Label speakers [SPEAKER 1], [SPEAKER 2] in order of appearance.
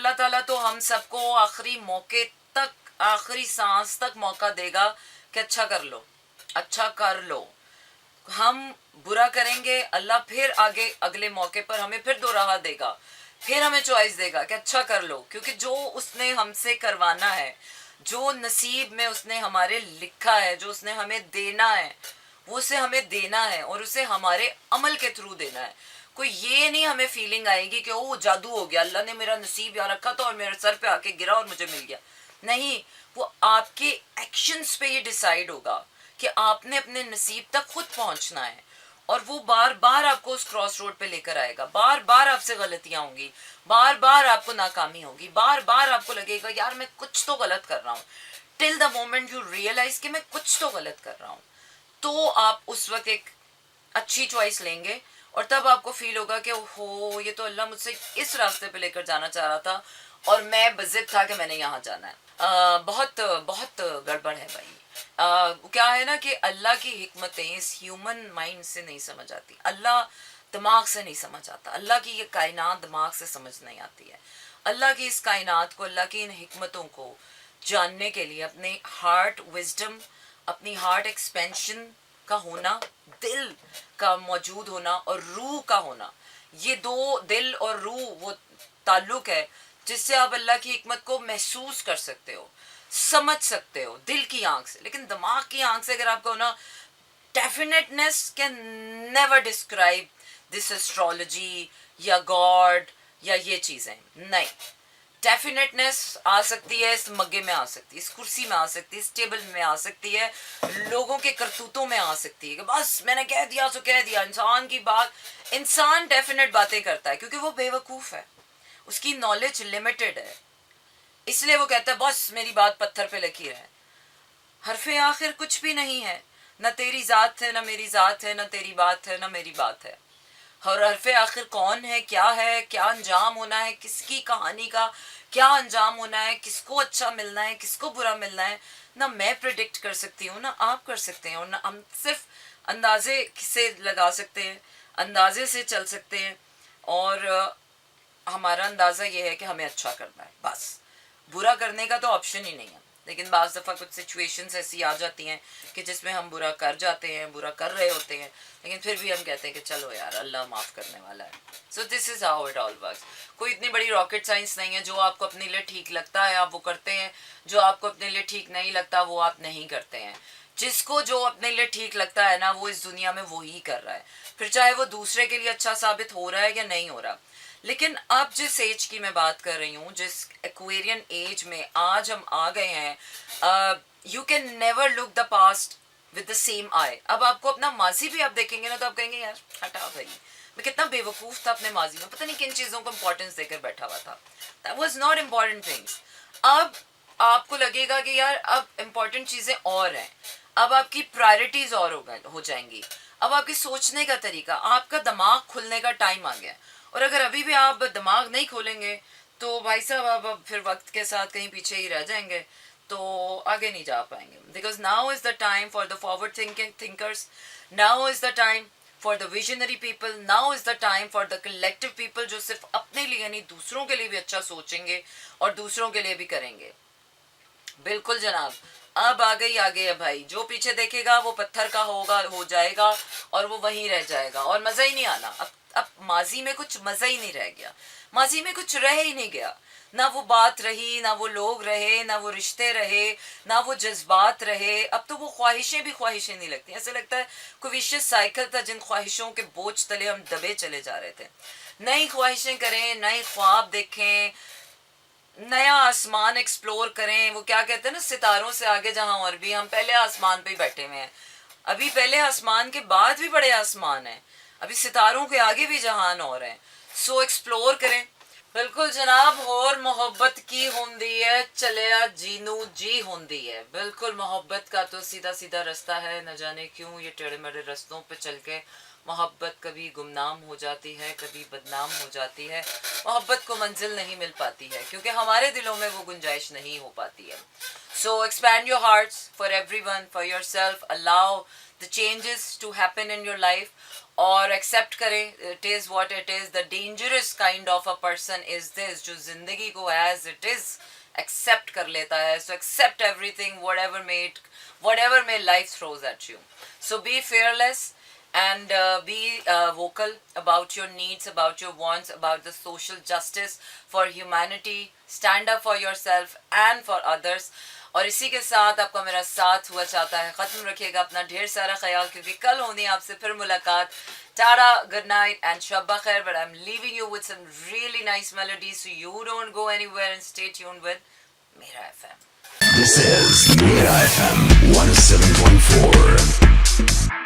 [SPEAKER 1] اللہ ताला तो हम सबको आखिरी मौके तक, आखिरी सांस तक मौका देगा कि अच्छा कर लो, अच्छा कर लो. हम बुरा करेंगे, अल्लाह फिर आगे अगले मौके पर हमें फिर दोराहा देगा, फिर हमें चॉइस देगा कि अच्छा कर लो, क्योंकि जो उसने हमसे करवाना है, जो नसीब में उसने हमारे लिखा है, जो उसने हमें देना है, वो उसे हमें देना है और उसे हमारे अमल के थ्रू देना है. कोई ये नहीं हमें फीलिंग आएगी कि ओ जादू हो गया, अल्लाह ने मेरा नसीब यहाँ रखा था और मेरे सर पे आके गिरा और मुझे मिल गया. नहीं, वो आपके एक्शंस पे ये डिसाइड होगा कि आपने अपने नसीब तक खुद पहुंचना है, और वो बार बार आपको उस क्रॉस रोड पे लेकर आएगा. बार बार आपसे गलतियां होंगी, बार बार आपको नाकामी होगी, बार बार आपको लगेगा यार मैं कुछ तो गलत कर रहा हूँ, till the moment you realize कि मैं कुछ तो गलत कर रहा हूँ. तो आप उस वक्त एक अच्छी चॉइस लेंगे और तब आपको फील होगा कि हो ये तो अल्लाह मुझसे इस रास्ते पे लेकर जाना चाह रहा था और मैं बज़िद था कि मैंने यहाँ जाना है. बहुत बहुत गड़बड़ है भाई. क्या है ना कि अल्लाह की हिकमतें इस ह्यूमन माइंड से नहीं समझ आती, अल्लाह दिमाग से नहीं समझ आता, अल्लाह की ये कायनात दिमाग से समझ नहीं आती है. अल्लाह की इस कायनात को, अल्लाह की इन हिकमतों को जानने के लिए अपने हार्ट विजडम, अपनी हार्ट एक्सपेंशन का होना, दिल का मौजूद होना और रूह का होना, ये दो, दिल और रूह वो ताल्लुक है जिससे आप अल्लाह की हिकमत को महसूस कर सकते हो, समझ सकते हो दिल की आंख से. लेकिन दिमाग की आंख से अगर आपको ना, definiteness can never describe this astrology या गॉड या ये चीज़ें नहीं. डेफिनेटनेस आ सकती है इस मग्गे में, आ सकती है इस कुर्सी में, आ सकती है इस टेबल में, आ सकती है लोगों के करतूतों में, आ सकती है कि बस मैंने कह दिया सो कह दिया. इंसान की बात, इंसान डेफिनेट बातें करता है क्योंकि वो बेवकूफ़ है, उसकी नॉलेज लिमिटेड है, इसलिए वो कहता है बस मेरी बात पत्थर पे लकीर है. हरफे आखिर कुछ भी नहीं है, न तेरी ज़ात है, न मेरी ज़ात है, न तेरी बात है, न मेरी बात है. और हरफे आखिर कौन है, क्या अंजाम होना है, किसकी कहानी का क्या अंजाम होना है, किसको अच्छा मिलना है, किसको बुरा मिलना है, ना मैं प्रिडिक्ट कर सकती हूँ, ना आप कर सकते हैं, और ना हम सिर्फ अंदाजे से लगा सकते हैं, अंदाजे से चल सकते हैं. और हमारा अंदाज़ा ये है कि हमें अच्छा करना है, बस बुरा करने का तो ऑप्शन ही नहीं है. लेकिन बाज़ दफ़ा कुछ सिचुएशंस ऐसी आ जाती हैं कि जिसमें हम बुरा कर जाते हैं, बुरा कर रहे होते हैं, लेकिन फिर भी हम कहते हैं कि चलो यार अल्लाह माफ़ करने वाला है. So this is how it all works. कोई इतनी बड़ी रॉकेट साइंस नहीं है. जो आपको अपने लिए ठीक लगता है आप वो करते हैं, जो आपको अपने लिए ठीक नहीं लगता वो आप नहीं करते हैं. जिसको जो अपने लिए ठीक लगता है ना, वो इस दुनिया में वो ही कर रहा है, फिर चाहे वो दूसरे के लिए अच्छा साबित हो रहा है या नहीं हो रहा. लेकिन अब जिस एज की मैं बात कर रही हूँ, जिस एक्वेरियन एज में आज हम आ गए हैं, you can never look the past with the same eye. अब आपको अपना माजी भी आप देखेंगे ना तो आप कहेंगे यार हटा भाई, मैं कितना बेवकूफ़ था अपने माजी में, पता नहीं किन चीज़ों को इंपॉर्टेंस देकर बैठा हुआ था. That was not important things. अब आपको लगेगा कि यार अब इम्पॉर्टेंट चीज़ें और हैं, अब आपकी प्रायोरिटीज़ और हो जाएंगी, अब आपकी सोचने का तरीका, आपका दिमाग खुलने का टाइम आ गया. और अगर अभी भी आप दिमाग नहीं खोलेंगे तो भाई साहब आप अब फिर वक्त के साथ कहीं पीछे ही रह जाएंगे, तो आगे नहीं जा पाएंगे. Because now is the time for the forward thinking thinkers, now is the time for the visionary people, now is the time for the collective people जो सिर्फ अपने लिए नहीं दूसरों के लिए भी अच्छा सोचेंगे और दूसरों के लिए भी करेंगे. बिल्कुल जनाब, अब आगे है भाई. जो पीछे देखेगा वो पत्थर का होगा, हो जाएगा और वो वहीं रह जाएगा और मज़ा ही नहीं आना. अब माजी में कुछ मज़ा ही नहीं रह गया, माजी में कुछ रह ही नहीं गया. ना वो बात रही, ना वो लोग रहे, ना वो रिश्ते रहे, ना वो जज्बात रहे. अब तो वो ख्वाहिशें भी ख्वाहिशें नहीं लगती. ऐसे लगता है कोई विशियस साइकिल था जिन ख्वाहिशों के बोझ तले हम दबे चले जा रहे थे. नई ख्वाहिशें करें, नए ख्वाब देखें, नया आसमान एक्सप्लोर करें. वो क्या कहते हैं ना, सितारों से आगे जहाँ और भी, हम पहले आसमान पे ही बैठे हुए हैं. अभी पहले आसमान के बाद भी बड़े आसमान हैं, अभी सितारों के आगे भी जहान और हैं. सो एक्सप्लोर करें. बिल्कुल जनाब, और मोहब्बत की होंदी है चलिया जीनू जी होंदी है. बिल्कुल मोहब्बत का तो सीधा सीधा रास्ता है, न जाने क्यों ये टेढ़े मेढ़े रास्तों पे चल के मोहब्बत कभी गुमनाम हो जाती है, कभी बदनाम हो जाती है. मोहब्बत को मंजिल नहीं मिल पाती है क्योंकि हमारे दिलों में वो गुंजाइश नहीं हो पाती है. So expand your hearts for everyone, for yourself. Allow the changes to happen in your life, or accept kare, it is what it is. The dangerous kind of a person is this, jo zindagi ko as it is accept kar leta hai. So accept everything, whatever may life throws at you. So be fearless, and be vocal about your needs, about your wants, about the social justice, for humanity. Stand up for yourself and for others. اور اسی کے ساتھ آپ کا میرا ساتھ ہوا چاہتا ہے ختم رکھیے گا اپنا ڈھیر سارا خیال, کیونکہ کل ہونی آپ سے پھر ملاقات. ٹاٹا, گڈ نائٹ اینڈ شب بخیر. But I am leaving you with some really nice melodies, so you don't go anywhere and stay tuned with میرا FM.
[SPEAKER 2] This is Mira FM 107.4.